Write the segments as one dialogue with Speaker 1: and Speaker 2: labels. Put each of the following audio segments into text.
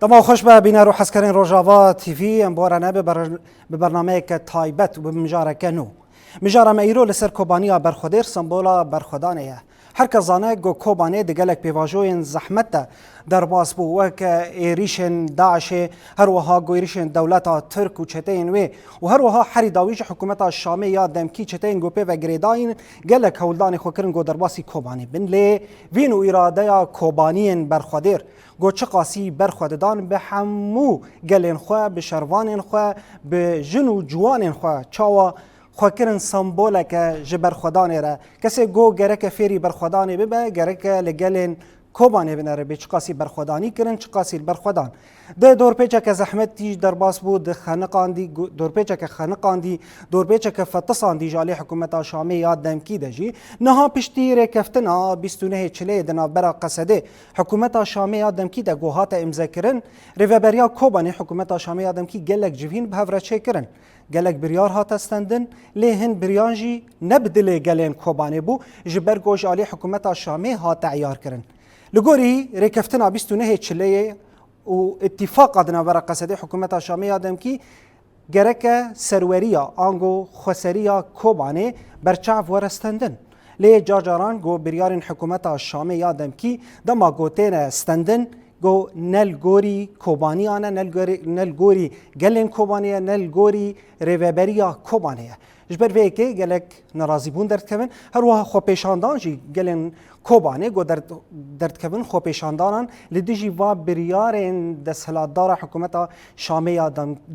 Speaker 1: طبعا خوش به بینر و حسکرین روجاوا تیوی امبارانه به برنامه که تایبت و به مجاره که نو مجاره مایرو لسر کوبانیا برخودیر سمبولا برخودانه هر کزانه گو کوبانه دگلک پیواجوین زحمت در باز بو و که ایریشن داعش هر وها گو ایریشن دولت ترک و چتین و هر وها حری داویج حکومت شامی یا دمکی چتین گو په وگریداین گلک هولدان خوکرن گو در باسی کوبانی بن لی وینو اراده کوبانین برخودیر گو چه قاسی برخوددان به همو گلین خو به شروانین خو به جنو جوانین خو چاوا خوکرن سمبوله که جبر خدانه را کسی گو گرک فیری بر خدانه ببه گرک لگلین کوبانه بنره به چقاسی برخودانی کرن چقاسی برخودان ده دورپیچه که زحمت تیج در باس بود خنقاندی دورپیچه که خنقاندی دورپیچه که فتساندی جالی حکومت شامی یاد دمکی دجی نها پشتی رکفتنا 29 چله دنا برا قصده حکومت شامی یاد دمکی ده گوهات امضا کرن ریوبریا کوبانی حکومت شامی یاد دمکی گلک جوین به هفرچه کرن گلک بریار هات استندن لیهن بریانجی نبدل گلین کوبانی بو جبر گوش علی حکومت شامی هات عیار کرن لگوری رکفتنا 29 چله و اتفاق دنا برا قصده حکومت شامی آدم کی گرک سروریا آنگو خسریا کوبانه برچاو ورستندن لی جاجاران گو بریارین حکومت شامی آدم کی دما گوتین استندن گو نل گوری کوبانی آنه نل گوری گلین کوبانیه نل گوری ریوبریا کوبانیه جبر ویکی گلک ناراضی بون درد کبن هر وها خو پیشاندان جی گلین کوبانه گو درد کبن خو پیشاندانان لدیجی و بریارن دسهلاتدار حکومت شامی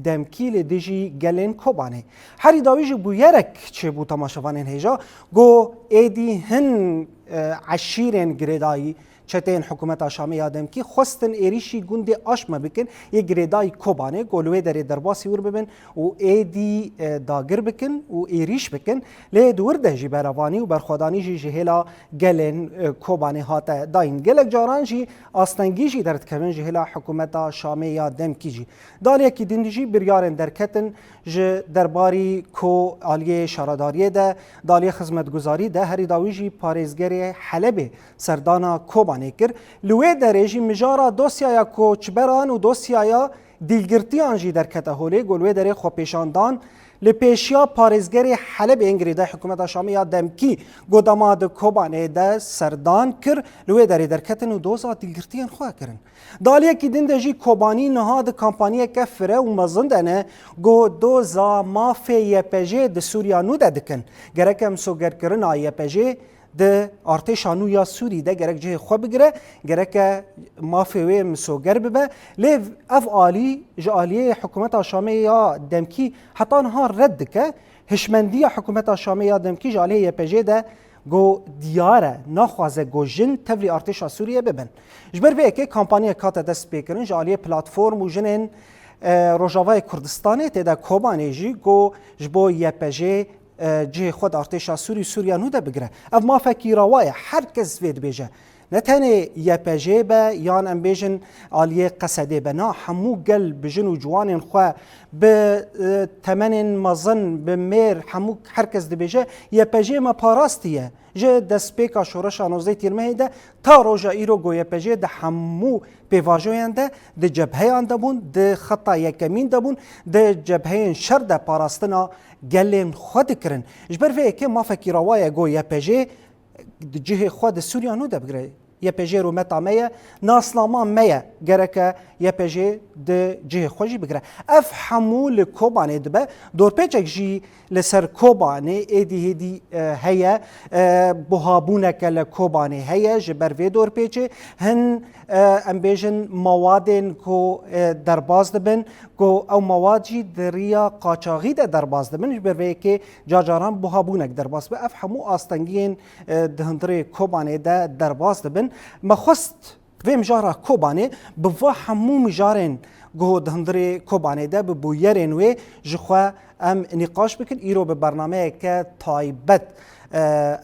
Speaker 1: دمکی لدیجی گلین کوبانه هری داویج بو یرک چه بو تماشاوانین هیجا گو ایدی هن عشیرن گریدایی چتین حکومت شامی آدم کی خواستن ایریشی گوند آشما بکن یک گریدای کوبانه گلوی در درباسی ور ببن و ایدی داگر بکن و ایریش بکن لی دور ده جی بروانی و برخودانی جی جهلا گلن کوبانه هات داین گلک جاران جی آستنگی جی درد کمن جهلا حکومت شامی آدم کی جی دالی کی دین جی بریارن درکتن ج درباری کو عالیه شاراداری ده دالی خدمت گزاری ده هری داویجی پاریزگری حلب سردانا کوبانه کر لوی درجی مجارا دوسیایا کوچبران و دوسیایا دیلگرتیان جی در کتهولی گلوی در خو پیشاندان لپیشیا پارزگری حلب انگریده حکومت شامی دمکی گوداماد کوبانه ده سردان کر لوی در کتن و دوزا دیلگرتیان خواه کرن دالیه کی دین دجی کوبانی نهاد کمپانیه کفره و مزندنه گو دوزا مافی یپجه ده سوریا نو ده دکن گرکم سوگر کرن یپجه ده ارتشانو یا سوری ده گرک جه خو بگیره گرک مافی مسوگر ببه لیو اف آلی جالیه حکومت شامی یا دمکی حتی آنها رد که هشمندی حکومت شامی یا دمکی جالیه یپجه ده گو دیاره نخوازه گو جن تولی ارتشا سوریه ببن جبر به که کمپانی کات دست بکرن جالیه پلاتفورم و جنین روجاوای کردستانه تدا کوبانه جی گو جبو یپجه جه خود ارتشا سوریا نو ده بگره اف ما فکی روایه هر کس وید بیجه نتنه یپجه به یان ام بیجن آلیه قصده به نا همو گل بجن و جوانین خواه به تمن مزن به میر همو هر کس ده بیجه یپجه ما پاراستیه جه دست پیکا شورش آنوزده تیرمه ده تا روژا ایرو گو یپجه ده همو پیواجوین ده جبهه ده بون ده خطا یکمین ده بون ده جبهه شر ده پاراستنا گلین خود کرن جبر وی که ما فکر روایه گو یپجه جه خود سوریا نو ده بگره یپجه رو متا میه ناسلاما میه گرکه یپجه ده جه خوشی بگره اف حمول کوبانه دبه دور پیچک جی لسر کوبانه ایدی هدی هیا بوهابونه کل کوبانه هیا جبر وی دور پیچه هن ام بیجن موادن کو درباز دبن کو او موادی دریا قاچاقی ده درباز دبن جبر وی که جاجاران بوهابونک درباز به اف همو آستنگین دهندره کوبانه ده درباز دبن مخست و مجارا کوبانه بوا همو مجارن گو دهندره کوبانه ده بو یرن و جخوا ام نقاش بکن ایرو به برنامه که تایبت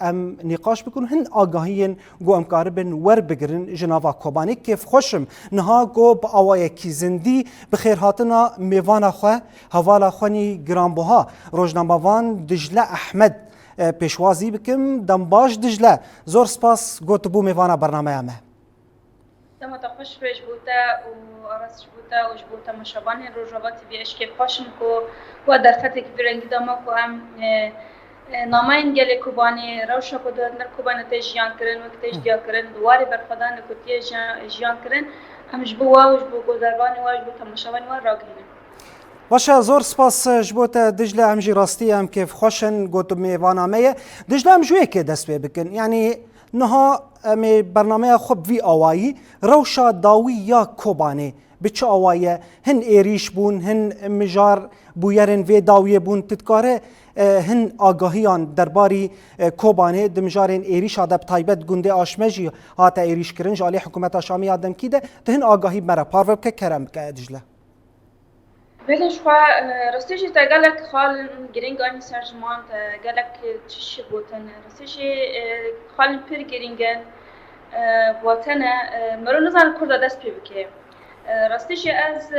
Speaker 1: ام نقاش بکن هن آگاهین گو ام کاربن ور بگرن جناوا کوبانی کیف خوشم نها گو با آوای کی زندی بخیر هاتنا میوان خو حوالا خونی گرانبوها روزنامه‌وان دجله احمد پیشوازی بکم دنباش دجله زور سپاس گوتبو میوانا برنامه همه
Speaker 2: تم تخش في جبوتا وأرس جبوتا وجبوتا مشابان الرجوات بيش كيف خشمكو ودرفتك في رنج دمكو أم نامين جل كوباني روشة كده نركوبانة تجيان كرن وقت تجيا كرن دواري برخدان كتير جيان كرن أم جبوا وجبوا قدرباني وجبوا تمشابان وراقين
Speaker 1: باشه زور سپاس جبوت دجله ام جی راستی ام کیف خوشن گوتو میوانا میه دجله ام جوی که دست بکن یعنی نها ام برنامه خوب وی آوایی روشا داوی یا کوبانه بچه آوایه هن ایریش بون هن مجار بویرن وی داویه بون تدکاره هن آگاهیان درباری کوبانه دمجارن ایریش آدب تایبت گنده آشمجی هاتا ایریش کرن جالی حکومت شامی آدم کیده تهن آگاهی مرا پاروب که کرم که دجله
Speaker 2: بلش خوا راستش تا گلک خال گرینگ آنی سرجمان تا گلک چش بوتن راستش خال پر گرینگن بوتن مرو نزان کرد دست پی بکه راستش از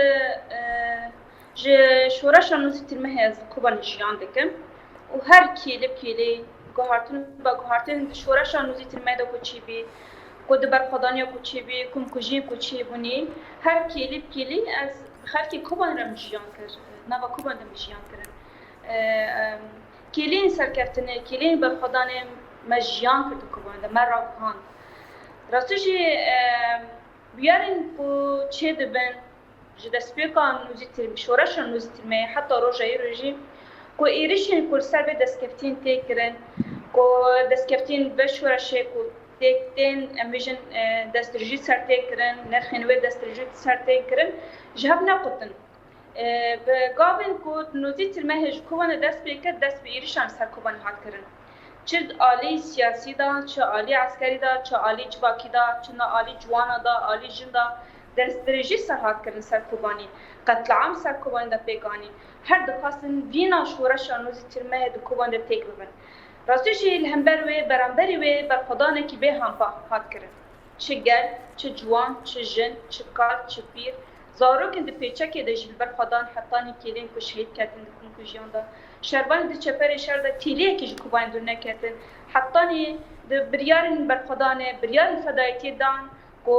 Speaker 2: ج شورش نوزی ترمه از کوبان جیان دکم و هر کیلی گوهرتون با گوهرتون شورش نوزی ترمه دو کچی بی کد برخدانی کچی بی کم کجی کچی بونی هر کیلی از خالتي كوبان رمجيان كر نوا كوبان رمجيان كرن كيلين سركفتني كيلين بخداني مجيان كرد كوبان ده مرة بخان راستشي بيارن كو چه دبن جدا سبيكا نوزيتر بشورش نوزيتر ما حتى روجا يروجي كو إيريشين كل سر بدسكفتين تكرن كو دسكفتين بشورشة كو تكتين أميجن دسترجي سر تكرن نرخنوي دسترجي سر تكرن جهب نقطن بقابل كود نوزيت المهج كوان دست بيكت دست بإيرشان سر كوان هات كرن چه آلی سیاسی دا، چه آلی عسکری دا، چه آلی جواکی دا، چه آلی جوانا دا، آلی جن دا دست درجی سر هات کردن سر کوبانی قتل عام سر کوبانی دا پیگانی هر دو خواستن وینا شورش آنوزی ترمه دو کوبانی دا تیک ببن راستوشی الهمبر وی برانبری وی بر خدانه کی به هم هات کردن چه گل، چه جوان، چه جن، چه کار، چه پیر زاروکن دی پیچه که دی جلبر خدان حتی نیکیلین که شهید کردن دکن که جیان دا شربان دی چپر شهر دا تیلیه که جکوبان دو نکردن حتی نی دی بریارن برخدانه بریارن فدایتی دان که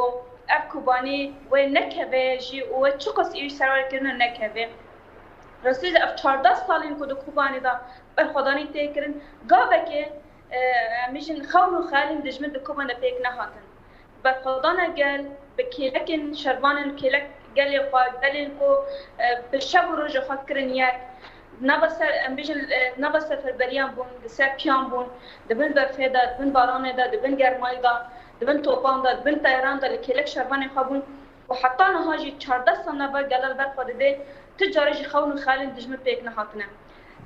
Speaker 2: اف کوبانی و نکوه جی و چقص ایش سرور کردن نکوه راستی اف 14 سالین که دو کوبانی دا برخدانی تیکرن گاوه که میشن خون و خالین دجمن دو کوبان دا پیک نهاتن برخدانه گل بکیلکن شربانن کیلک قال دليل كو بالشب ورجع فكرن ياك نبص امبيجن نبص في البريان بون دساب كيان بون دبن برفيدا دبن بارانه دا دبن گرمای دا دبن توپان دا دبن طيران دا لكيلك شربان خابون وحطانا هاجي 14 سنه بعد قال البرفه دي تجاري خون خالد دجم بيك نهاتنا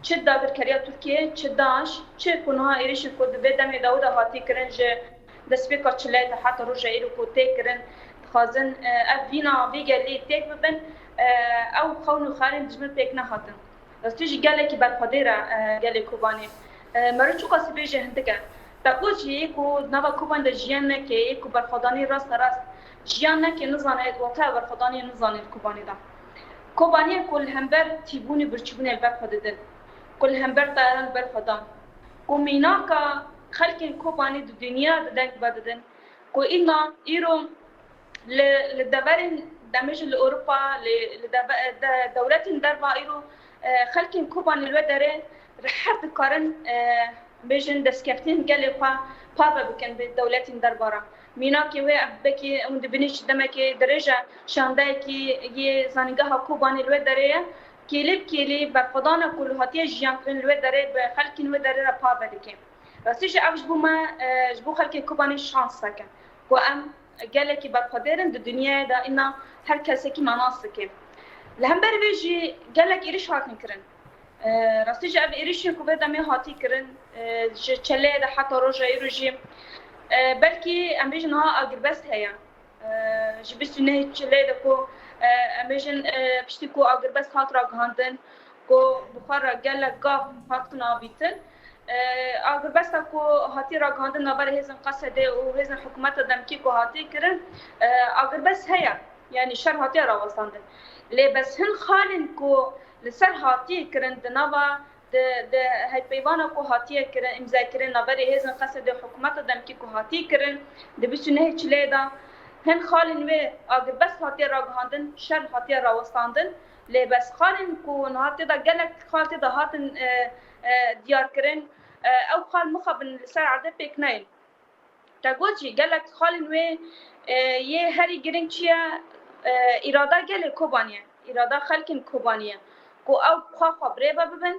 Speaker 2: چه داگر کریا ترکیه چه داش چه کنها ایریش کو دبدم داوود هاتی کرنج دسپیکا چله حتی روجا ایرو کو تکرن خازن افینا بیگلی تک ببن او خون خالد دجم بيك نهاتن راستيجي قال لك بالقديره قال لك كوباني مرچو قصي بيجي هندك تقوجي كو نوا كوبان دجيان كي كو بالخداني راست جيان كي نزانه وتا بالخداني نزانه كوباني دا كوباني كل همبر تيبوني برچبوني الباب خددن كل همبر طيران بالخدان وميناكا خلق كوباني الدنيا دنك بددن كو إنا إيرو للدبرين دمج لأوروبا لدولات دربا إيرو خلقين كوبان الودرين رحب كارن بيجن دسكفتين قالوا بابا بكن بالدولات دربارا ميناكي وي بكي اند بنيش دمكي درجه شانداكي ي زانغها كوبان الودريه كيلي بقدانا كل هاتيه جيان كن الودري بخلقين الودري بابا دكي راستيش افجبو ما جبو خلقين كوبان شانس سكن وام قالكي بقدرن الدنيا دا ان هر كسكي مناصكي لهمبر بيجي قالك إيرش هاتن كرن راستي جاب إيرش كوبا دمي هاتي كرن چله ده حتى روجا إيروجي بلكي أم بيجن ها أقربست هيا جبست نه چله ده كو أم بيجن بشتي كو أقربست هات راغاندن كو بخار قالك قاف هاتنا بيتن أقربست كو هاتي راغاندن نبر هزن قصده وهزن حكومت دمكي كو هاتي كرن أقربست هيا يعني شر هاتي راوستاندن لي بس هن خالن كو لسر هاتي كرن دنوا د هاي بيوانا كو هاتي كرن امزا كرن نبري هزن قصد حكومت دمكي كو هاتي كرن د بسنه چليدا هن خالن و اگر بس هاتی را گهاندن شر هاتی را وستاندن لی بس خالن کو نهاتی دا گلک خالتی دا هاتن دیار کرن او خال مخابن سر عرده پیک نیل تا گوچی گلک خالن و یه هری گرنگ چیه اراده گل کوبانیه اراده خلکن کوبانیه کو او خواه خواه بریبا ببن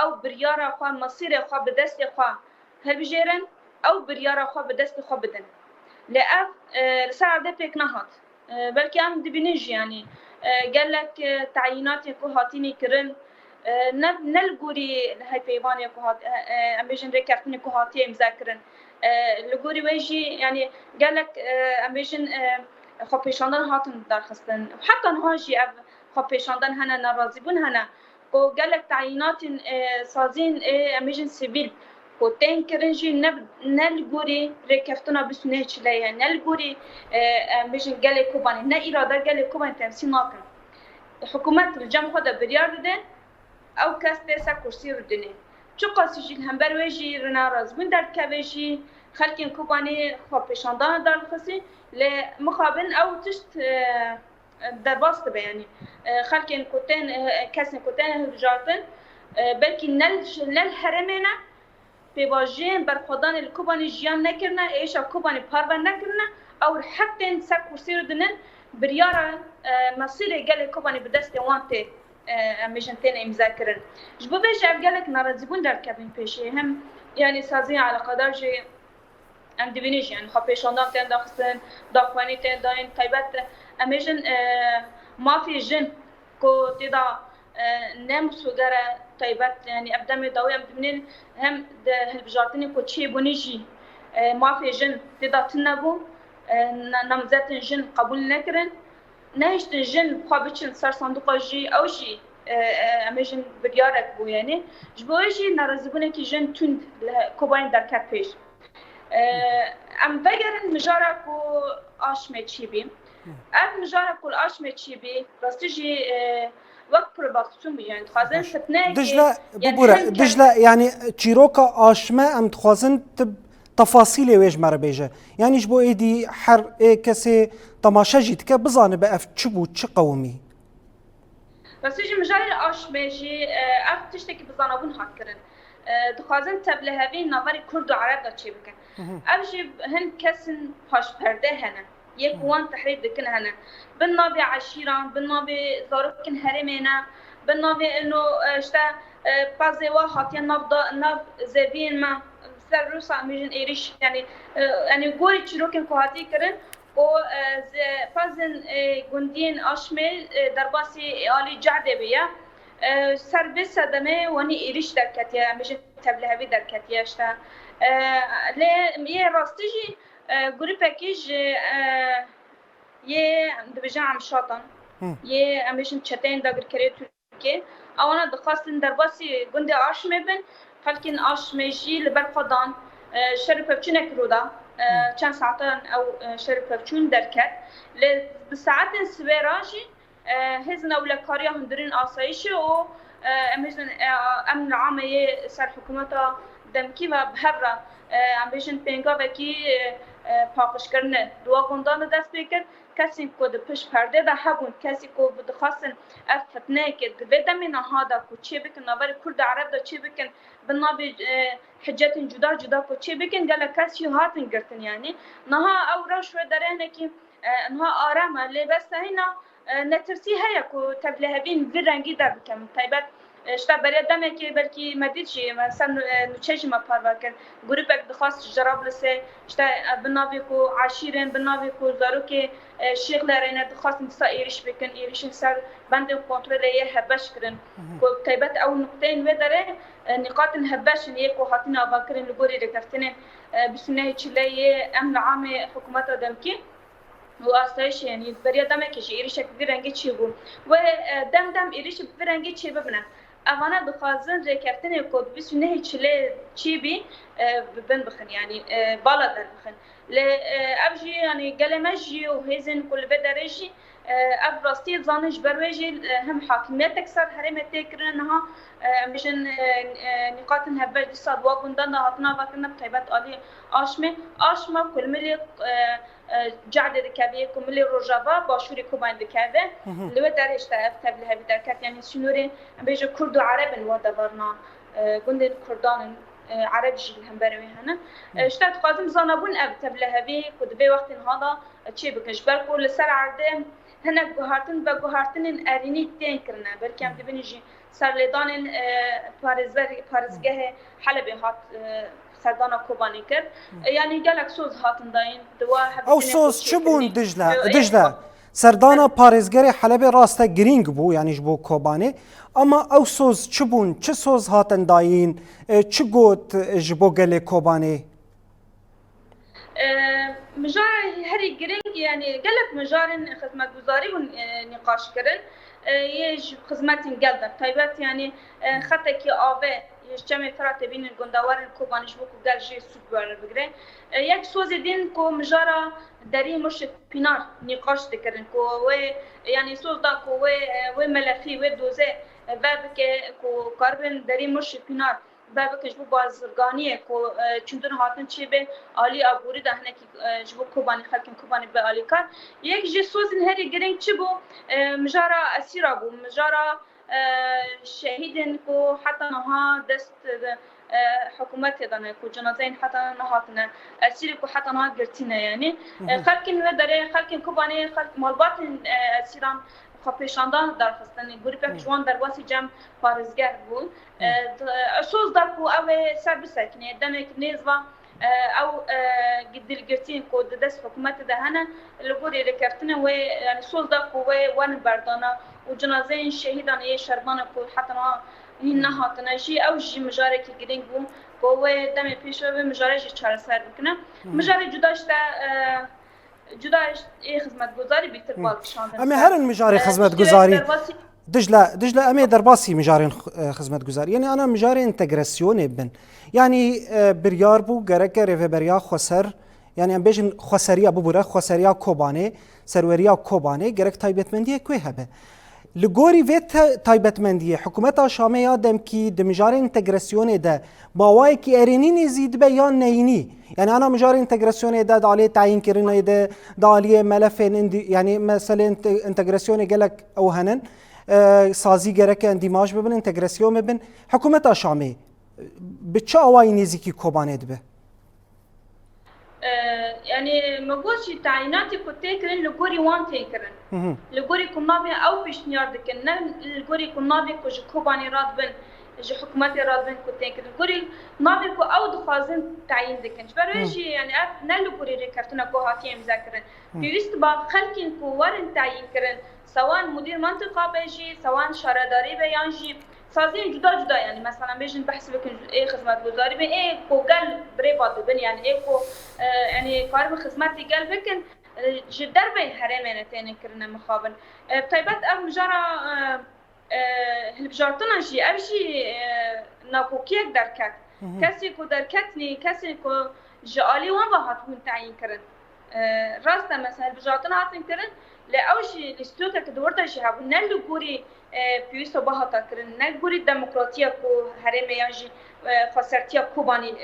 Speaker 2: او بریارا خواه مصیر خواه به دست خواه هلبجیرن او بریارا خواه به دست خواه بدن لأف سر عرده پیک نهات بلکه هم دبینیج یعنی گلک تعییناتی که هاتینی کرن نلگوری های پیوانی که هات امیجن ریکفتنی که هاتی امضا کرن لگوری ویجی یعنی گلک امیجن خب پیشاندن هاتن درخستن حتی نهاجی اف خب پیشاندن هنه ناراضی بون هنه و گلک تعیینات سازین امیجن سیویل و تین کرنجی نلگوری ریکفتنا بسونه چلیه نلگوری امیجن گل کوبانی نه اراده گل کوبانی تمثیل ناکن حکومت الجمع خود بریار دادن او کس تیسا کرسی رو دنه چو قاسی جیل هم برویجی رنا رازبون در کبیجی خلکین کوبانی خواب پیشاندان در خسی لی مخابن او تشت در باست بیانی خلکین کتن کسی کتن هجاتن بلکه نل حرمینه پیواجین بر خودان الکوبانی جیان نکرنه ایشا کوبانی پارو نکرنه او حتی سا کرسی رو دنن بریارا مصیر گل کوبانی به دست وانته امیشن تین امضا کردن. جبو بیش افگالک ناراضی بون در کبین پیشی هم یعنی سازی علاقه دار جی ام دیوینیش یعنی خب پیشاندان تین داخستن داخوانی تین داین تایبت امیشن مافی جن کو تیدا نمسودره تایبت یعنی ابدم داوی ام دیوینین هم هلبجاتنی کو چی بونیجی مافی جن تیدا تنبو نامزد جن قبول نکردن نهشت جن خوابچن سر صندوق جی او جی امیجن بریارک بو یعنی جبویجی ناراضیبونه که جن تند کوباین در کت پیش ام بگرن مجارا کو آشمه چی بیم ام مجارا کو آشمه چی بی راستی جی وقت پروباکسیون بیان خوازن فتنه
Speaker 1: دجله ببوره دجله يعني تشيروكا آشمه ام تخوازن تفاصيل ويج مره بيجه يعني جبو ايدي حر كسي تماشا جيت كبزانه بأف تشبو تشقومي
Speaker 2: بس يجي مجال آشمه جي اف تشتكي بزانابون هات كرن دخوازن تبله هاوی نواری کرد و عرب دا چی بکن اوجی هن کسن پاش پرده هنه یک وان تحرید دکن هنه بن ناوی عشیران بن ناوی زاروکن هرمینه بن ناوی انو اشتا پازیوا هاتیان ناو زوین ما سر روسا میجن ایریش یعنی گوری چروکن که هاتی کرن و پازن گندین آشمیل در باسی آلی جعده بیا سربیس صدمه وانی ایریش در کتیه میشه تبله هاوی در کتیه اشتا یه راستیجی گوری پکیج یه دبجه عم شاطن یه امیشن چتین داگر کری ترکیه اوانا دخواستن در باسی گنده آشمه بن خلکین آشمه جی لبر خودان شرف بچونه کرودا چند ساعتان او شرف بچون در کت بساعت سویراجی هزن اولکاریا هندرین آسایشی و امیشن امن عامه سر حکومتا دمکی و بهر امیشن پینگا وکی پاکش کردن دوا گندان دست بکرد کسی که پشت پرده ده هبون کسی که بدخواستن فتنه که بدم نها دا کو چی بکن نوار کرد عرب دا چی بکن بنابی حجت جدا جدا کو چی بکن گله کسی هاتن گرتن یعنی نها او راش و داره نه که نها آرامه لباس هینا نترسی هیا کو تبله بین وی رنگی در بکم تایبت اشتا برای دمه که بلکی مدید شی مثلا نوچه ما پاروا کن گروپ اک دخواست جراب لسه اشتا بنابی کو عشیرن بنابی کو زارو که شیخ لرینه دخواست نسا ایریش بکن ایریشن سر بند و کنترل یه هبش کرن کو تایبت او نقطه و داره نقاط هبش یک و هاتین آوا کرن لگوری رکفتن بسونه چلیه امن عام حکومت دمکی و آسایش یعنی برای دمه که ایریش اک رنگی چی بود و دم ایریش رنگی چی ببینه اوانا دخوازن ریکفتن کد بسونه چلی چی بی ببن بخن يعني بالا در بخن لأبجي يعني قلمجي وهزن كل بدرجي أبرستي زانش بروجي هم حاكمية تكسر هرمة تكرنها مشان نقاط هبل دي صاد وقندنا هاتنا وقتنا بطيبات علي آشمة كل ملي جعد دكابي كل ملي رجابا باشوري كوبان دكابي اللي بدرج تأفتب لها بدركات يعني شنوري بيجو كرد وعرب الودبرنا قندن كردان عرب جيل هم بروي هنا اشتات قادم زانبون أفتب لها بي كد بي وقت هذا تشي بكش بالكل لسر عردم هنا جهارتن بجهارتن أريني تنكرنا بلكي عم تبنيجي سر لدان بارزجه حلبي هات سردانا كوباني كر يعني قالك سوز هاتن داين دوا
Speaker 1: او سوز شبون دجله سردانا پارێزگەری حەلەبێ ڕاستە گرنگ بوو یعنی ji بۆ کۆبانێ ئەمە ئەو سۆز چ بوون چ سۆز هاتن داین چ گوت ji بۆ gelê کۆبانێ
Speaker 2: مجار هەری گرنگ يعني قالك مجارن خدمتگزاری و نقاش کردن يج خدمتين قلدر طيبات يعني خطكي آوه جمع فرات بين الجندوار الكوبانيش بوكو قال جي سوبر بقرة يك سوز دين كو مجارا داري مش بينار نقاش ذكرن كو و يعني سوز دا كو و ملفي و دوزة بابك كو كاربن داري مش بينار بابك جبو بازرگانیه کو چندون هاتن چی به عالی ابوری دهنه کی جبو کوبانی خلکن کوبانی به عالی کار یک جی سوزن هری گرنگ چی بو مجارا اسیرا بو مجارا شهیدن کو حتی نها دست حکومت دانه کو جنازین حتی نهاتنه اسیر کو حتی نها گرتینه یعنی خلکن و داره خلکن کوبانی خلک مالبات اسیران خپیشاندان در خستنی گروپ جوان در واسی جمع پارزگر بود سوز در کو او سر بسکنه دمک نیزوا او دلگرتین کو دست حکومت دهنه لگوری رکرتنه و یعنی سوز در کو وان بردانه و جنازه شهیدان یه شربانه کو حتی این نهاتنه جی او جی مجاره که گرینگ بود کو دم پیشو و مجاره جی چهار سر بکنه مجاره جداش جداش خدمتگزاری بیتر بالکشاندن
Speaker 1: اما هرن مجاری خدمتگزاری دجله امي درباسي مجارين خدمتگزاری يعني انا مجاري انتجراسيون بن يعني بريار بو جرك ريفبريا خسر يعني ام بيجن خسريا ببوره خسريا كوباني سروريا كوباني جرك تايبتمنديه كوي هبه لغوري فيت تايبتمنديه حكومه شاميه دم كي دمجاري انتجراسيون ده باواي كي ارينين يزيد بيان نيني يعني انا مجاري انتجراسيون ده دالي تعيين كرنا ده دالي ملفين يعني مثلا انتجراسيون قالك او هنن سازی گرک اندیماج ببن انتگراسیون ببن حکومت شامی به چه آوایی نزدیکی کوبانه به
Speaker 2: يعني مگوش تعییناتی کو تکرن لگوری وان تکرن لگوری کنابی او پیشنهاد دکن نه لگوری کنابی کو کوبانی راد بن جو حکومت راد بن کو تکرن لگوری نابی کو او دخوازن تعیین دکن برایش يعني نه لگوری رکرتنا کو هاتی امضا کردن پیوست با خلکین کو ورن تعیین کردن سواء مدير منطقة بيجي سواء شارداري بيانجي سازين جدا جدا يعني مثلا بيجي بحث بكن ايه خدمات وزاري بين ايه كو قال بريباد بين يعني ايه كو يعني قارب خدماتي قال بكن جدر بين حرمين تاني كرنا مخابن طيبات اب مجرى هلبجارتنا جي ابجي ناكوكيك دركات كسي كو دركتني كسي كو جالي وان بهات من تعيين كرن راستا مثلا هلبجارتنا هاتن كرن لأوجي الاستوديو كدورتا شهاب نلو جوري بيوسو باهاتا كرن نل جوري ديمقراطية كو هرمي يانجي خسرتيا كوباني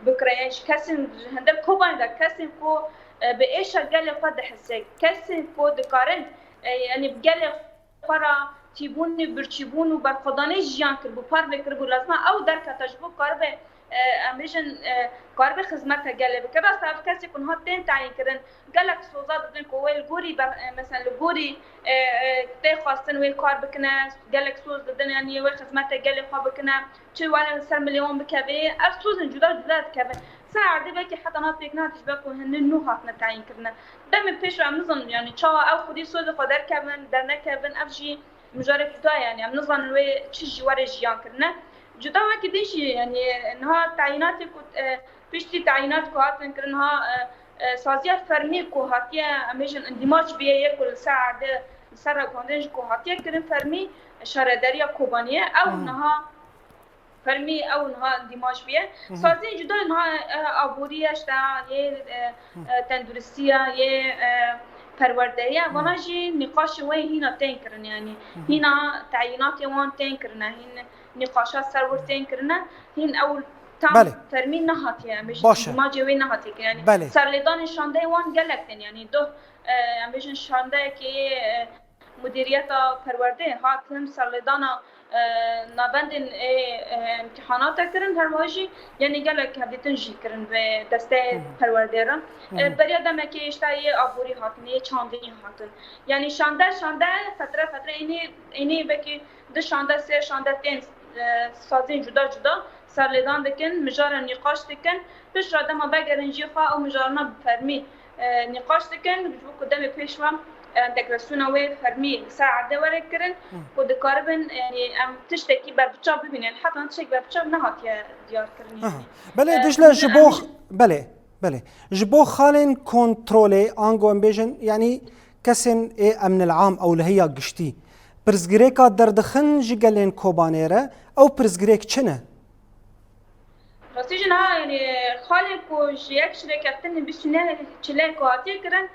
Speaker 2: بكريانش كسن هندل كوباني دا كسن كو بإيشا قال قد حسي كسن كو دكارن يعني بقال قرا تيبوني برشيبون وبرقداني جيان كربو بار بكربو لازم أو دركا تجبو كاربه امریکن کار به خدمت گله بکره صاحب کسی کنه تن تعیین کردن گلک سوزاد بدن کویل گوری مثلا گوری ته خواستن وی کار بکنه گلک سوز دادن یعنی وی خدمت گله خو بکنه چه ولی 3 میلیون بکبه افسوس جدا جدا کبه ساعده بکی حتی نات بکنه تشبه هن نو هاتن تعیین کردن دم پیش رو نظن يعني چا او خودی سوز خودر کبن در نکبن افجی مجرد جدا يعني ام نظن وی چه جوار جیان کردن جدا وقتی دیشی یعنی انها تعییناتی کو پیشتی تعیینات کو هاتن کرنها سازیات فرمی کو هاتیه امیشن اندیماج بیه یک ساعده سر گوندنج کو هاتیه کرن فرمی شهرداری کوبانیه او انها فرمي او نها اندماج بيه سازي جدا نها ابوريه اشتا يه تندرستيه يه پروردهیه وانا جی نقاش وی هینا تین کرن يعني هینا تعیینات وان تین کرن هین نقاشات سرور تین کرن هین اول تام فرمي نهاتيه مش ما جوي نهاتيه يعني سرلدان شانده وان گلکتن يعني دو امبيشن شانده كي مديرية پرورده هاتم سرلدانا نابندن امتحانات کرن هر واجی یعنی گلک هدیتن جی کرن به دسته پرورده را برای دمه که اشتای آبوری هاتن یه چاندنی هاتن یعنی شانده فتره اینی بکی دو شانده سه شانده تین سازین جدا سرلدان دکن مجار نقاش دکن پیش را دما بگرن جیخوا او مجارنا فرمی نقاش دکن بجو کدام پیشوام دکرسونا وی فرمی ساعده وره کرن و دکاربن يعني ام تشتكي بربچاب ببینن حتی نتشک بربچاب نهات یا دیار کرن يعني
Speaker 1: بله دجله جبوخ بله جبوخ خالن کنترول آنگو امبیجن يعني كسن امن العام او لهي قشتي برزگریکا دردخن جگلین کوبانیره او برزگریک چنه؟
Speaker 2: راستی جنها يعني خالق وجيك شركتن بسنة تشلك وعطيه كرن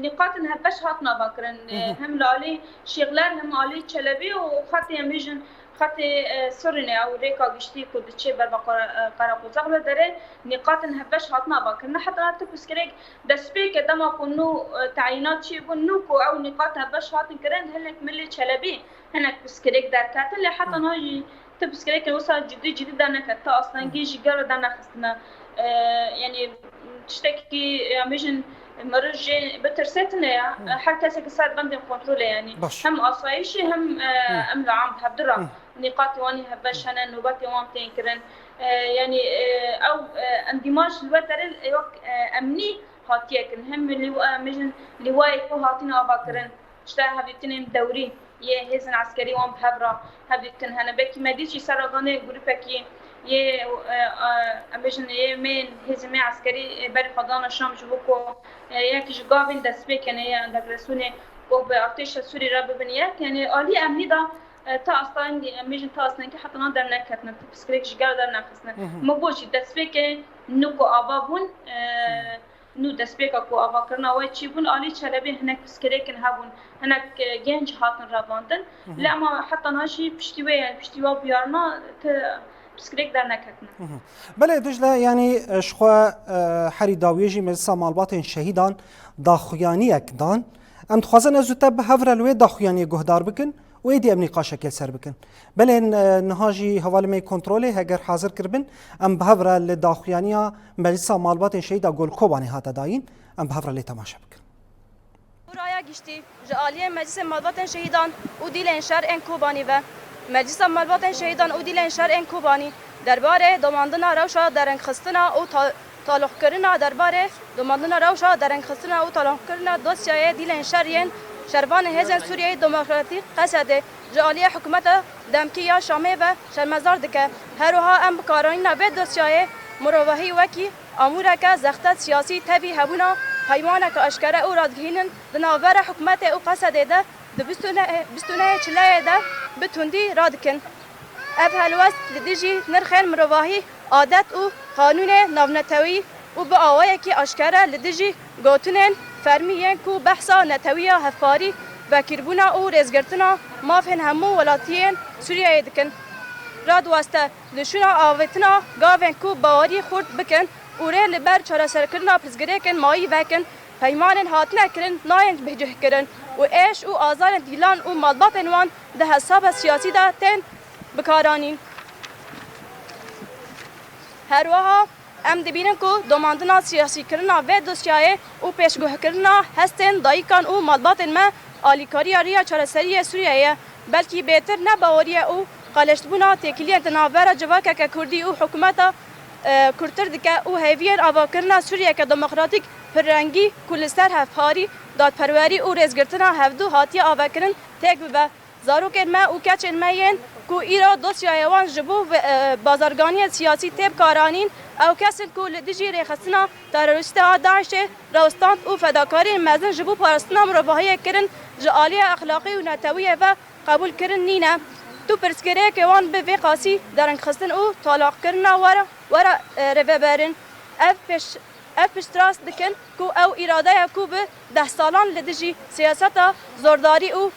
Speaker 2: نقاط إنها بش هاتنا بكرن هم لالي شغلان هم علي تشلبي وخطي يميجن خطي سرنا أو ريكا قشتي كود تشي بربقرا قوزغلة داره نقاط إنها بش هاتنا بكرن حتى لا تفسكريك دسبيك دما كونو تعيينات شي بنوكو أو نقاطها بش هاتن كرن هلك ملي تشلبي هناك بسكريك داركات اللي حتى ناجي تبسكريك وصل جدي دانا كتا أصلاً جيش جرا دانا خستنا يعني تشتكي يميجن مرجع بترسيتنا حتى كسر صار بندم كنترول يعني هم أصايشي هم أمل عام بحضرها نقاط واني هبش هنا نوبات وان تنكرن يعني أو اندماج الوتر الوقت أمني هاتيكن هم اللي ميجن لواء هاتينا أباكرن اشتها بيتنين دوري يه هزن عسكري وان بحضرها هبيتن هنا بكي مديشي سرقانة جروبكي يه امبيشن يه مين هزمي عسكري بر خدان الشام جبوكو ياك جقابين دسبيك يعني دبرسوني وبارتيش سوري راب بنيه يعني علي امني دا تا اصلا امبيشن تا اصلا كي حتى نقدر نكتنا بسكريك جقال در نخسنا مبوشي دسبيك نوكو ابابون نو دسبيكا كو ابا كرنا واي تشيبون علي تشلبي هناك بسكريكن هابون هناك جنج هاتن راباندن لا ما حتى ناشي بشتيوا بيارنا بسكريك در نكتنا
Speaker 1: بله دجله يعني شخوا حري داويجي مجلسا مالباتين شهيدان داخويانيك دان ام تخوازن ازوتا بهفر الوي داخوياني گهدار بكن ويدي ام نقاشا كل سر بكن بله نهاجي حوالي كنترولي هگر حاضر کربن ام بهفر لداخويانيا مجلسا مالباتين شهيدا گل كوباني هاتا داين ام بهفر لتماشا بكن
Speaker 3: برايا گشتي جاليه مجلس مالباتين شهيدان ودي لنشر ان كوباني و مجلس مالباتين شهيدان ودي لنشر ان كوباني درباره دماندنا روشا درنگ خستنا او تعلق کرنا درباره دماندنا روشا درنگ خستنا او تعلق کرنا دوسیای دی لنشرین شربان هزن سوریه دموکراتیک قصد جاليه حکومت دمکیا شامه و شرمزار دکه هروها ام بکارانینا به دوسیای مروحی وکی امورک زخت سیاسی تبی هبونا پیمانک اشکره او رادگینن دناور حکومت او قصد ده بستونه چلای ده بتوندی رادکن اب هلوست لدیجی نرخین مروحی عادت او قانون نونتوی و به آوایی که اشکره لدیجی گوتنن فرمیین کو بحثا نتویا هفاری و کربونا او رزگرتنا مافن همو ولاتیین سوریه دکن راد واسطه لشونا آویتنا گاوین کو باوری خورد بکن اوره لبر چرا سرکرنا پرزگریکن مایی وکن پیمانن هاتنه کرن ناین بهجه کرن و ایش او آزار دیلان و مالباتن وان ده حساب سیاسی ده تن بکارانین هر وها ام دبیرن کو دوماندنا سیاسی کرنا و دوسیای او پیشگوه کرنا هستن دایکان او مالباتن ما آلیکاری آریا چرسری سوریه بلکی بهتر نه باوری او قالشتبونا تکلیه تناور جواکه که کردی او حکومتا کرتر دکه او هیویر آوا کرنا سوریه که دموکراتیک پررنگی کلستر هفاری دادپروری او رزگرتنا هفدو هاتی آوا کرن تک ببه زاروکن ما او کچن ماین کو ایرا دوسیای وان جبو بازرگانی سیاسی تب کارانین او کسن کو لدیجی ریخستنا تروریست ها داعش راستاند او فداکاری مزن جبو پارستنا مرباهی کرن جالی اخلاقی و نتویه و قبول کرن نینه تو پرسکره که وان به وی قاسی درن خستن او طلاق کرنا ورا رببرن اف پشتراس دکن کو او اراده کو به 10 سالان لدجی سیاستا زورداری او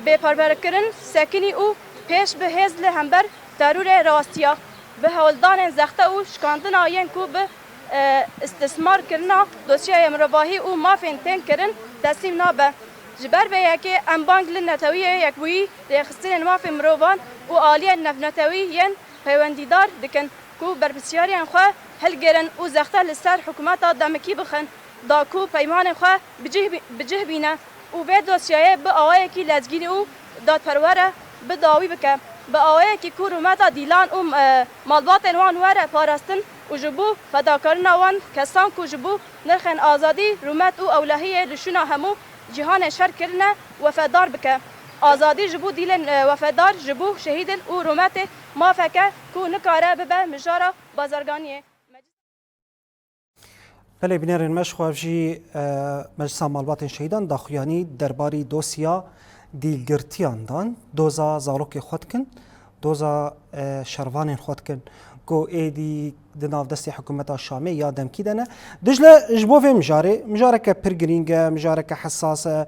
Speaker 3: به پربر کرن سکنی او پیش به هزل همبر ترور راستیا به هولدان زخته او شکاندن آین کو به استثمار کرنا دوسیه مرباهی او مافین تن کرن تسلیم نابه جبر به یکی ام بانک لنتویه یک بویی دیخستن مافی مروان و آلیه نفنتوی ین پیوندیدار دکن کو بربسیاری انخواه هلگرن و زخته لسر حکومت دمکی بخن دا کو پیمان خواه بجه بینه و به دوسیه به آوائه کی لزگیری او داد پروره به داوی بکه به آوائه کی کو رومتا دیلان و مالبات وان وره پارستن و جبو فداکارن وان کسان کو جبو نرخن آزادی رومت و اولهیه لشونا همو جهان شر کرنه وفادار بکه آزادی جبو دیلن وفادار جبو شهید او رومت ما فکه کو نکاره ببه مجارا بازرگانیه
Speaker 1: بله بینرین مش خوافجی مجلس مالبات شهیدان داخویانی درباری دوسیا دیلگرتیان دان دوزا زاروک خود کن دوزا شروان خود کن گو ایدی دناف دستی حکومت شامی یا دمکی دنه دجله جبو في مجاره که پرگرینگه مجاره که حساسه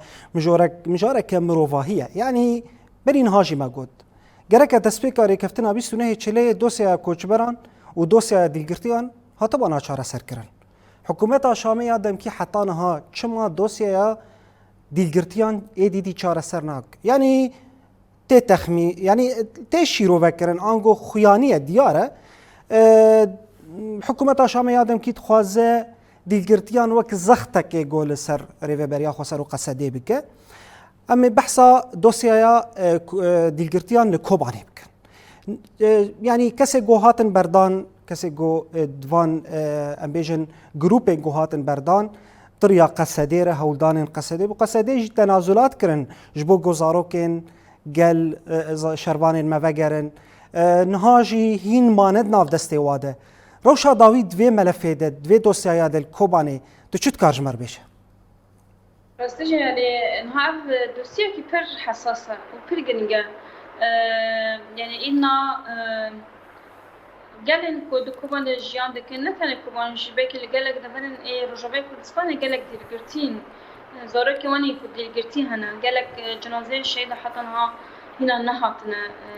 Speaker 1: مجاره که مروواهیه یعنی برین هاجی ما گود گرک دستی کاری کفتنا بیستونه چله دوسیا کوچبران و دوسیا دیلگرتیان ها طبعا ناچاره سر کرن حکومت شامی یا دمکی حتی نها چما دوسیا دیلگرتیان ایدی چاره سر ناک یعنی تی تخمی یعنی تی شیرو بکرن آنگو خیانیه دیاره حکومت شامی یادم کیت خوازه دیلگرتیان وک زخته که گول سر ریوبریا خو سر و قصده بکه اما بحثا دوسیا دیلگرتیان لکوبانی بکن یعنی کسی گوهاتن بردان کسی گو دوان امبیجن گروپ گوهاتن بردان طريقة قصديرة هولدان قصدي بقصدي تنازلات كرن جبو جوزاروكن قال شربان مفجرن نهاجي هين ماند ناف دستي واده روشا داوي دوي ملفيده دوي دوسيا دل كوباني تو چت كارجمر بيشه
Speaker 2: راستش يعني نهار دوسيا كي بير حساسة وبير جنجا يعني إنا قالن كود كوبان الجيان دكن نتاني كوبان جبك اللي قالك دفنن إيه رجبك كردستان قالك ديرجرتين زارك واني كود ديرجرتين هنا قالك جنازة الشهيدة حتى نها هنا نهاتنا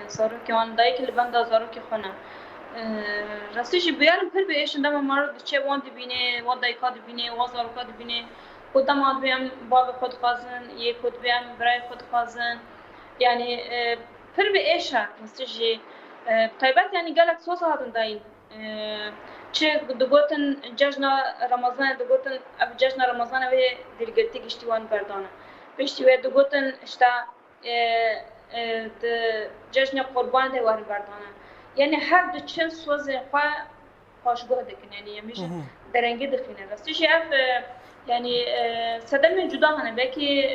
Speaker 2: زارك وان دايك اللي بندا زارك خنا راستش بيارم بير بيش عندما مرة دشة وان دبينه وان دايكا دبينه وان زاركا دبينه قدام عاد بيام باب خود خازن يكود بيام براي خود خازن يعني بير بيشة راستش طيبات يعني قالك صوص هذا داين چه دقوتن جشن رمضان دقوتن اب جشن رمضان و دلگرتی گشتیوان بردانه بشتی و دقوتن اشتا جشن قربان ده وار بردانه يعني هر دو چن صوص خوشگاه دکن يعني میشه درنگی دخینه راستش اف يعني صدم جدا هنه بکی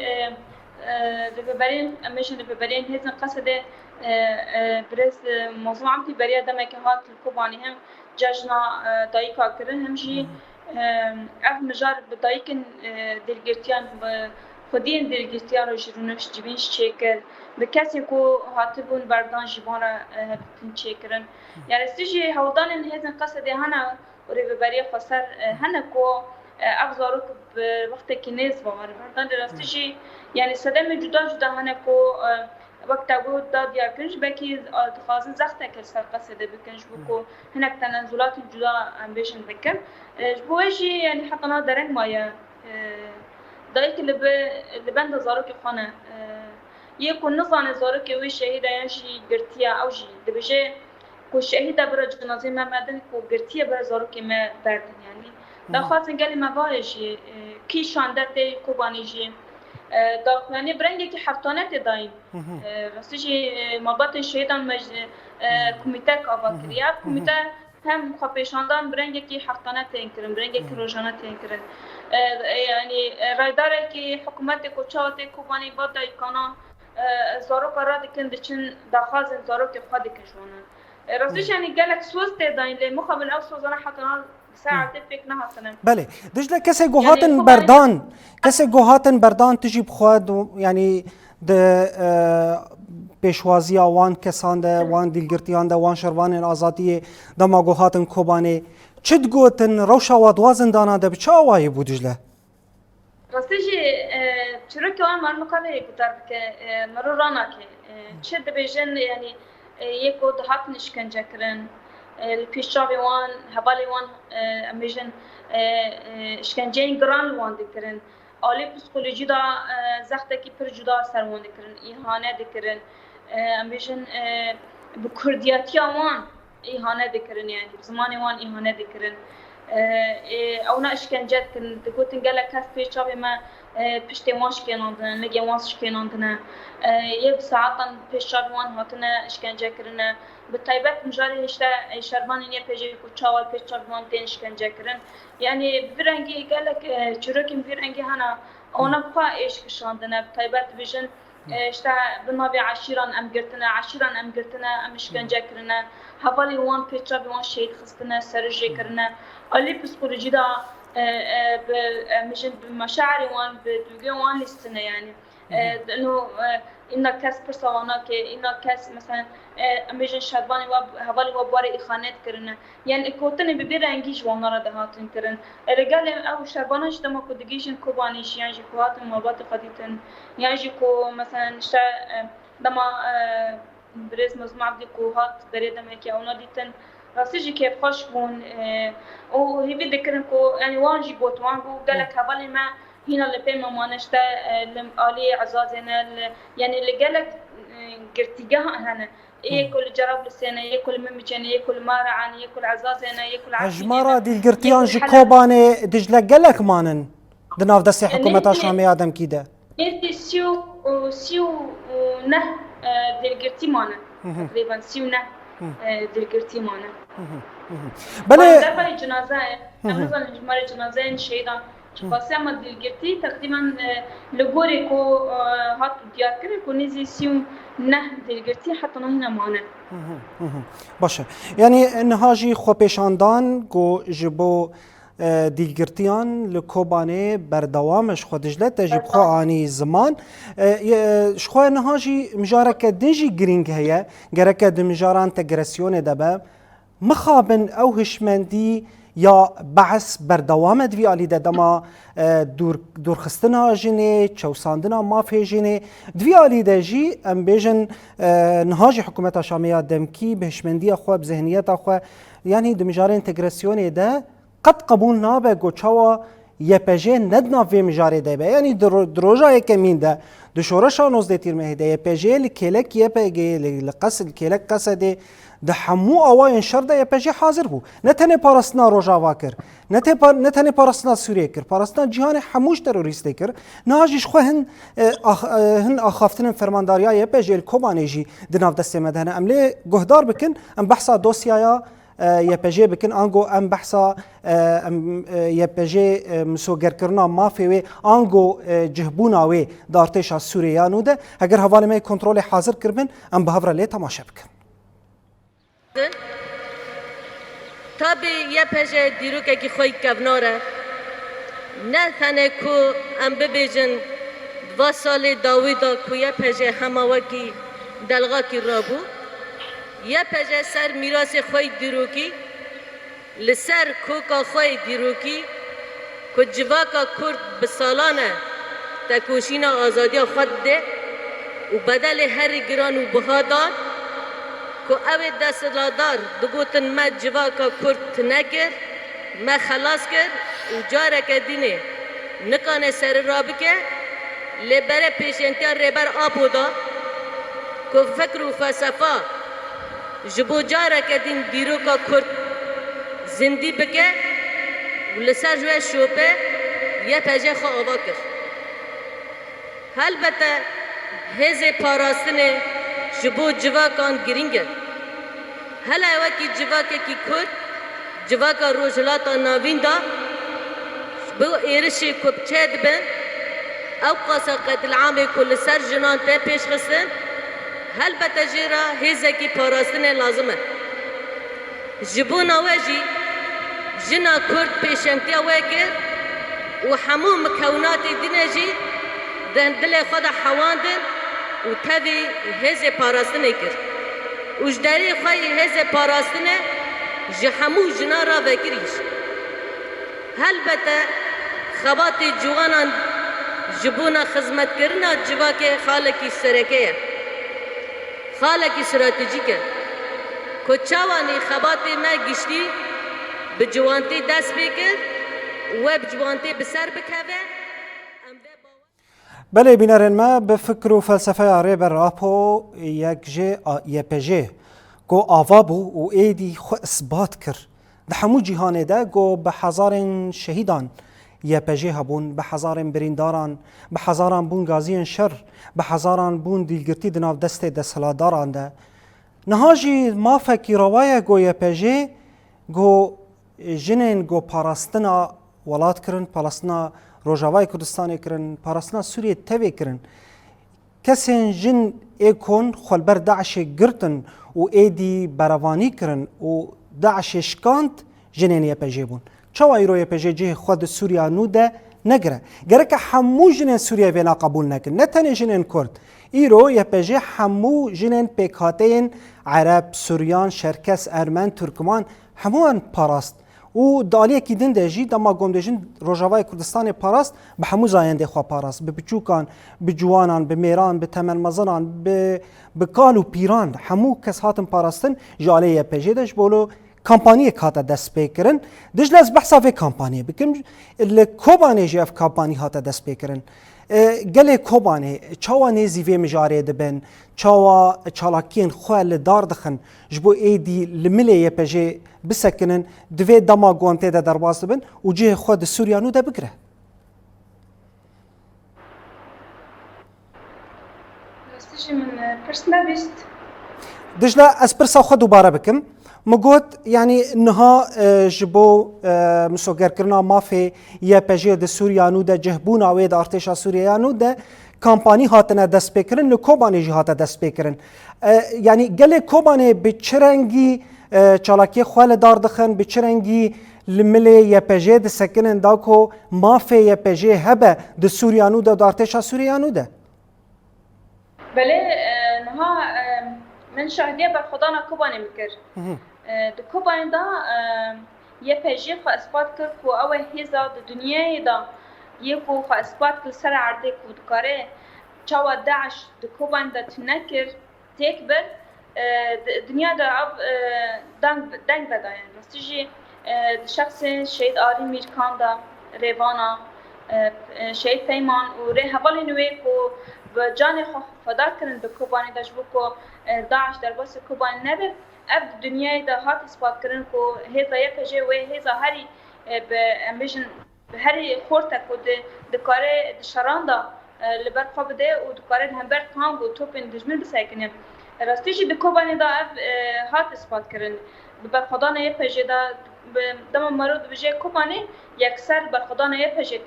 Speaker 2: رببرين مش رببرين هزن قصده برز موضوع عمتي بريا دمك هات الكوباني هم جاجنا دايكا كرن همجي اف مجار بدايكن دلگرتيان خودين دلگرتيان رو جرونش جبينش چيكر بكسي كو هاتبون بردان جبانا هبتن چيكرن يعني استيجي هودان هزن قصده هنا ورببريا خسر هنا كو افزاروك بوقت كنيز بار بردان راستيجي يعني صدمه جدا جدا هنا كو وقت أقول داد يا كنش بكي خاصن زختة كسر قصده بكنش بكو هناك تنازلات جدا عم بيشن بكن بوجي يعني حتى أنا درنگ مايا دايك اللي بند زاروك خانة يكون نظام زاروك وي شهيدة يعني شي قرتيا أو شي دبجة كو شهيدة برا جنازة ما مدن كو قرتيا برا زاروك ما بردن يعني دا خاصن قال ما بايش كي شاندت كوبانيجي داخلاني برنگی که هفتانه دایم راستش مابات الشهيدان مج کمیته کاواکریا کمیته هم خپیشاندان برنگی که هفتانه تینکرن برنگی که روزانه تینکرن یعنی رایداره که حکومت کوچات کوبانی با دایکانا زارو قرار دکن دچن داخاز زارو که خود کشونه راستش یعنی گلک سوست داین لی مخابل او سوزانه حتی
Speaker 1: بله دجله کسی گوهاتن بردان کسی گوهاتن بردان تجيب خواد يعني د پێشوازیە وان کەسان ده وان دیلگرتیان ده وان شەروانên ئازادiyê dema got hatin Kobanê çi digotin rewşa wa dwa zindanan de bi çi awayî bû Dicle?
Speaker 2: Rastî jî çîrokê wan man miqaleyê guhdar bike miro ranake çi dibêjin yanî yê ku dihatin işkencekirin li pêşçavê wan hevalê wan em bêjin işkenceyên giran li wan dikirin alê psikolojî da zextekî pir cuda ser wan dikirin îhane dikirin em bêjin bi kurdiyetiya wan îhane dikirin yani bi zimanê wan îhane dikirin اونا işkence dikin digotin gelek kes pêşavê me piştê wan şikênandine negê wan şikênandine yek saetan pêşavê wan hatine işkence kirine bi taybet mijarê işte şervanên yê pêjê ku çawa pêşavê wan tên işkence kirin yani bi rengî gelek çîrokên vî rengî hene ona xwe êş kişandine bi taybet bijin işte bi navê eşîran em girtine eşîran em girtine em işkence kirine hevalê wan pêşavê wan şehîd xistine serîjê kirine alê psikolojî da mijin bi meşaعرê wan bi dûgê wan lîstine yani انه اینا کس پرسوانه که اینا کس مثلا امیجن شادبانی و حوالی و باره ایخانت کرنه یعنی اکوتنی ببیر رنگی جوانا را دهاتن کرن رجال او شادبانش دما کو دیگیشن کوبانیش یعنی جو کواتن مابات قدیتن یعنی جو کو مثلا شتا دما برز مزمع دی کوهات بریدم که اونا دیتن راستي كيف خوش بون او هي بذكرن كو يعني وانجي بوت وانجو قالك حوالي ما هنا اللي بيما ما نشتا آلي عزازنا يعني اللي قالك قرتيجاه هنا ايه كل جرب لسنه ايه كل ممجن ايه كل مارعن ايه كل عزازنا ايه كل
Speaker 1: هجمارا دي قرتيان جي كوباني دجله قالك مانن دناف دسي حكومة شامي آدم كيدا
Speaker 2: نيتي سيو نه دي قرتي مانا تقريبا سيو نه دي قرتي مانا
Speaker 1: بله
Speaker 2: دفعي جنازة مثلا جماري جنازة شهيدان خاصة ما دلگرتی تقریبا لگوری کو هات دیار کرد کو نیزی سیو نه دلگرتی حتی نه مانه
Speaker 1: باشه یعنی نهاجی خو پیشاندان کو جبو دیلگرتیان لکوبانه بردوامش خو دجله تجیب خو آنی زمان شخو نهاجی مجارک دنجی گرینگ هیا گرک دمجاران تگرسیون دبا مخابن او هشمندی یا بحث بردوام دوی آلی دما دورخستنا جنه چوساندنا مافی جنه دوی آلی جی ام بیجن نهاجی حکومت شامیه دمکی بهشمندی خو بذهنیت خو یعنی دمجار انتگراسیون ده قد قبول نابه گوچوا یپجه ندنا وی مجاره ده یعنی دروجا یکمین ده دشورش آنوز ده تیر مهده یپجه لکلک یپجه لقصد کلک قصده ده همو آوای شر ده یپجه حاضر بو نه تنه پارستنا روجاوا کر نه تنه پارستنا سوریه کر پارستنا جهان هموش تروریسته کر نهاجیش خو هن آخافتن فرمانداریا یپجه الکوبانیجی دناف دست مدهنه عمله گهدار بکن ام بحثا دوسیایا یپجه بکن آنگو ام بحثا یپجه مسوگر کرنا مافی و آنگو جهبونا و دارتش از سوریانو ده اگر حوالی می کنترل حاضر کربن ام بهفره لی تماشا بکن
Speaker 4: تابی یپجه دیروکه کی خوی کبناره نه تنه کو ام ببیجن 2 سال داویدا کو یپجه هماوکی دلغا کی رابو یپجه سر میراث خوی دیروکی لسر کوکا خوی دیروکی کو جواکا کرد بسالانه تکوشینا آزادی خود ده و بدل هر گران و بهادار کو اوه دستلادار دگوتن ما جواکا کرد نکر ما خلاص کر و جارک دینه نکانه سر رابکه لبره پیشنتیان ریبر آبو دا کو فکر و فلسفه جبو جارک دین دیروکا کرد زندی بکه و لسر جوه شوپه یه پجه خواه آبا کر البته هز پاراستنه جبو جواکان گرینگه هلا وکی جواکه کی کرد جواکا روجلاتا ناوین دا بو ایرشی کبچه دبن او قاسا قتل عامه کل سر جنان تا پیش خستن البته جیرا هزه کی پاراستنه لازمه جبو نواجی جنا کرد پیشنگتیا وکر و همو مکونات دینجی دل خدا حواندن و تاوی هز پاراستنه کرد و جداری خواهی هز پاراستنه جهمو جنا را بکریش البته خبات جوانان جبونا خدمت کرنا جواک خالقی سرکه خالقی استراتژیکه کوچاوانی خبات ما گشتی به جوانتی دست بکر و به جوانتی بسر بکوه
Speaker 1: بله بینرین ما به فکر و فلسفه آره بر راپو یک جه یپجه گو آوا بو و ایدی خو اثبات کر ده همو جهان ده گو به هزارن شهیدان یپجه هبون به هزارن برینداران به هزاران بون گازین شر به هزاران بون دیلگرتی دناو دست دستلاداران ده نهاجی ما فکی روایه گو یپجه گو جنین گو پاراستنا ولات کرن پاراستنا روجاوای کردستان کرن پاراستنا سوریه تبی کرن کسین جن ایکون خلبر داعش گرتن و ایدی بروانی کرن و داعش شکانت جنین یپجه بون چاو ایرو یپجه جه خود سوریا نوده نگره گره که همو جنین سوریا وینا قبول نکن نه تنه جنین کرد ایرو یپجه همو جنین پیکاتین عرب سوریان شرکس ارمن ترکمان همون پاراست و دالیه کی دنده جی دما گمدجن روجاوای کردستان پاراست به همو زاینده خو پاراست به بچوکان به جوانان به میران به تمنمزنان به کالو پیران همو کس هاتن پاراستن جاله یپجه دش بولو کمپانی کاتا دست بکرن دش لاز بحثا في کمپانی بکن الکوبانی جی اف کمپانی هاتا دست بکرن گله کوبانه چاوا نزی وی مجاره دبن چاوا چالاکین خوال دار دخن جبو ایدی لمله یپجه بسکنن دوی دما گونته ده درباز دبن و جه خود سوریانو ده بگره
Speaker 2: راستش من پرسنا بیست
Speaker 1: دجلا از پرسا خود دوباره بکم مگوت یعنی نها جبو مسوگر کرنا مافی یپجه ده سوریانو ده جهبون آوی ده ارتشا سوریانو ده کمپانی هاتنه دست بکرن لکوبانی جی هاته دست بکرن یعنی گله کوبانی به چرنگی چالاکی خوال دار دخن به چرنگی لمله یپجه ده سکنن دا کو مافی یپجه هبه ده سوریانو ده ارتشا سوریانو ده
Speaker 2: بله نها من شاهدیه بر خدا کوبانی میکر د کوبانی دا یپجه خو اثبات کرد کو او هیزا د دنیای دا یکو خو اثبات کرد سر عرضه کودکاره چاوا داعش د کوبانی دا تنکر تک بر دنیا دا اب دنگ بدا یعنی راستیجی شخص شهید آری میرکان دا ریوانا شهید پیمان و ری حوالی نوی کو و جان خو فدا کردن به کوبانی داش بو کو داعش در باس کوبانی نبه اب دنیای دا هات اثبات کردن کو هزا یپجه و هزا هری به امبیشن هری خورتا کو د کاره شران دا لبر خواب ده و د کاره همبر تانگ و توپن دجمن بسکنه راستیجی د کوبانی دا اب هات اثبات کردن بر خدا نه یپجه دا دم مرود بجه کوبانی یکسر بر خدا نه یپجه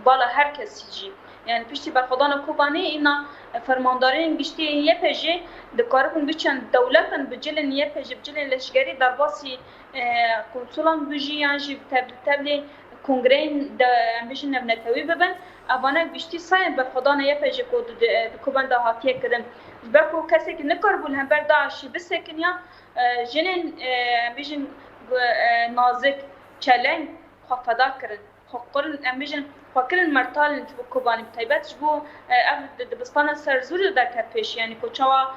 Speaker 2: بالا هر کسی جی yani pişti barxadana Kobani ina fermandarên giştî YPG dikarin biçen dewletin bi cilên YPG bi cilên leşkerî derbasî konsulan bijî yan jî tevlî kongreyên de bijî nevnetewî bibin evane giştî sayên barxadana YPG ku di Koban da hatiye kirin ji ber ku kesekî nikarbû li hember Daişî bisekin ya jinên bijîn nazik çeleng xwe feda kirin حقوقن امجن فکرن مرتال که کوبانی تایبت جو اف دبستان سرزوری در کپش یعنی کوچوا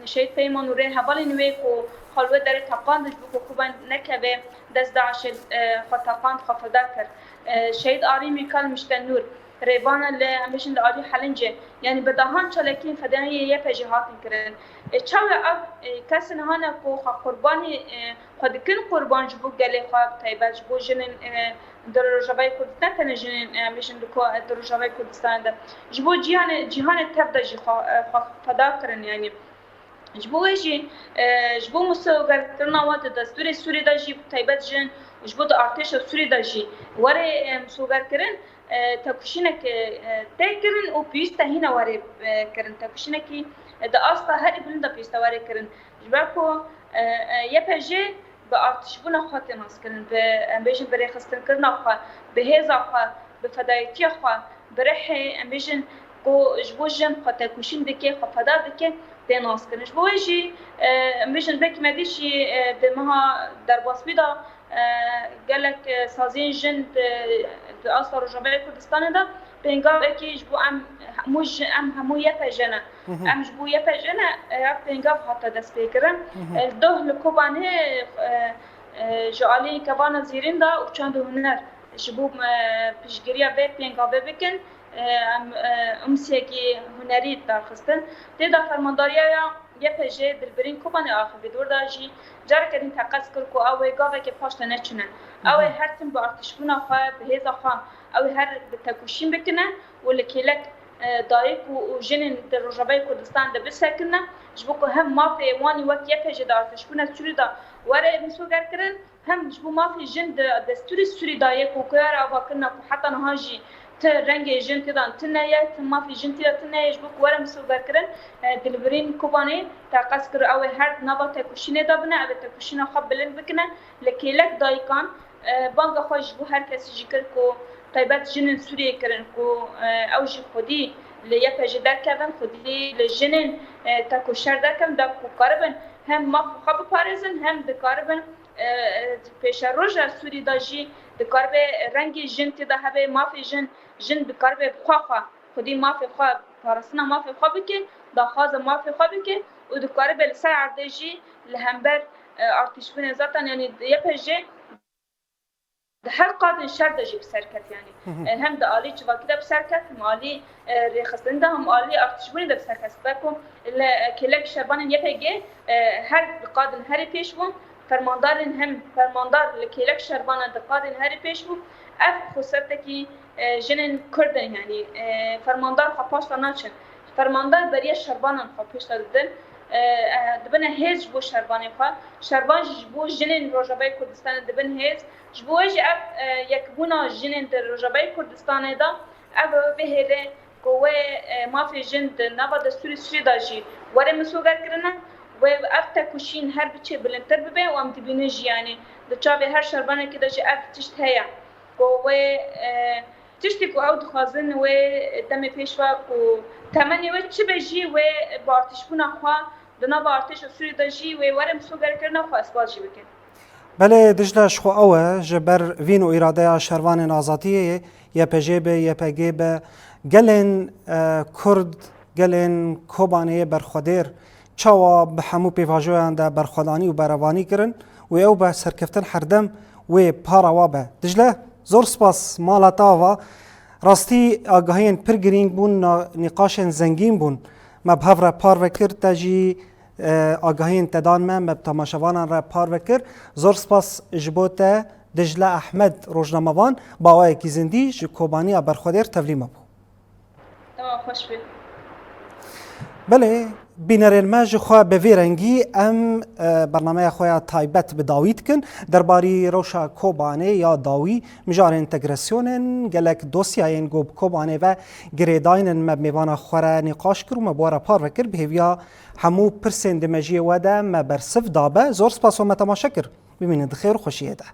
Speaker 2: شهید پیمان و ره حوالی نوی کو خلوه در تقان جو کوبان نکبه دست داعش فتقان خفدا کر شهید آری میکال مشتن نور ریوان ل امجن آری حلنجه یعنی بدهان چلکین فدانی یه پجهات میکرن چاو اف کس نهانه کو قربانی خودکن قربان جو گله خواب تایبت جو جنن در روجاوای کردستان تنجین میشن در روجاوای کردستان ده جبو جهان تب ده جی فدا کرن یعنی جبو مسوگر کرنا وات دستور سوری ده جی تایبت جن جبو ده ارتش سوری ده جی وره مسوگر کرن تکوشینه که تکرن و پیست هینا وره کرن تکوشینه که ده اصلا هر بلند پیست وره کرن جبر کو یه پجه به ارتش بنا خاطر ناس کردن به امبیشن برای خستن کردن خوا به هزا خوا به فدایتی خوا برای امبیشن کو جبو جن خاطر کوشین دکه خفدا دکه تناس کنش بو جی میشن بک مدیشی دمها در باسپیدا گلک سازین جن اصلا رجبه کردستان دا پنگاو اکی جبو ام همو یه پجنه ام جبو یه پجنه پنگاو حتی دست بگیرن ده لکوبانه جعلی کبان زیرین دا و چند هنر جبو پیشگیری به پنگاو بکن امسیگی هنری درخستن تیدا فرمانداریا یه پجه دلبرین کوبانه آخر بدور دا جی جار کردین تقص کر کو اوه گاوه که پاشت نچنن اوه هر تیم با ارتشبونا خواه به هزا خواه اوه هر بتکوشین بکنه ولی کلک دایک و جنین در رجبه کردستان ده بسکنه جبو که هم مافی وانی وقت یه پجه دا ارتشبونا سوری دا وره مسوگر کرن هم جبو مافی جن دستوری سوری دایک و کار آوا کرنه که حتی نهاجی رنگ جن تدان تنايا ما في جن تدا تنايا جبوك ولا مسوبر كرن دلبرين كوباني تاقاس كر او هر نبات تكوشينه دابنا او تكوشينه خبلن بكنا لكيلك دايكان بانغ خوش بو هر کس جيكر كو طيبات جنن سوري كرن كو او جي خودي ليا جدار كبن خودي لجنن تاكوشر دكم دكو قربن هم ما خب بارزن هم دكاربن پیش روزا سوری داجی دکارب رنگی جن تدا هبه مافی جن دکارب خواه خودی مافی خواه پارسنا مافی خواه بکن داخاز مافی خواه بکن و دکارب لسر عردجی لهمبر ارتشبون ذاتن یعنی یه پیجه هر قادن شر داجی بسرکت یعنی هم دا آلی چواکی دا بسرکت هم آلی ریخستن دا هم آلی ارتشبون دا بسرکت بکن کلک شربان یه پیجه هر قادن هری پیش بون فرماندارن هم فرماندار لکیلک شربانه دقادن هری پیش بو اف خصوصیت کی جنن کردن یعنی فرماندار خپاش ناچن فرماندار بریه شربانن خپاش دادن دبن هیز بو شربانه شربان بو جنن رجبه کردستان دبن هیز بو اف یک بونا جنن در رجبه کردستان دا اف بهره قوه مافی جند نبا دستوری سوری داجی وره مسوگر کرنه و افتا کوشین هر بچه بلندتر ببین و ام تبینه جیانی دچابه هر شربانه که داشته اف تشت هیا و تشتی که او دخوازن و دم پیشوا و تمنی و چه بجی و با ارتش بنا خواه دنا با ارتش سوری داجی و ورم سوگر کرنا خواه اسباز جی بکن
Speaker 1: بله دجله شخو اوه جبر وین و اراده شروان نازاتیه یا پجیبه یا پگیبه گلن کرد گلن کوبانه برخودیر چاوا به همو پیواژویان ده برخودانی و بروانی کرن و او به سرکفتن هردم و پاروا به دجله زور سپاس مالتاوا راستی آگاهین پر گرینگ بون نقاش زنگین بون مبهف را پار وکر تجی آگاهین تدان من تماشاوان را پار وکر زور سپاس جبوت دجله احمد روزنامه‌وان با وای کی زندی ج کوبانی برخودیر تولیم بو
Speaker 2: تمام خوش بید
Speaker 1: بله بینرین ماج خواه به ویرنگی ام برنامه خواه تایبت به داوید کن درباری روشا کوبانه یا داوی مجار انتگراسیونن گلک دوسیاین گوب کوبانه و گریداینن مبمیوان خواه نقاش کرو مبارا پار وکر بهویا همو پرسند مجیه وده مبرسف دابه زور سپاس و متماشکر ببینید خیر و خوشیه ده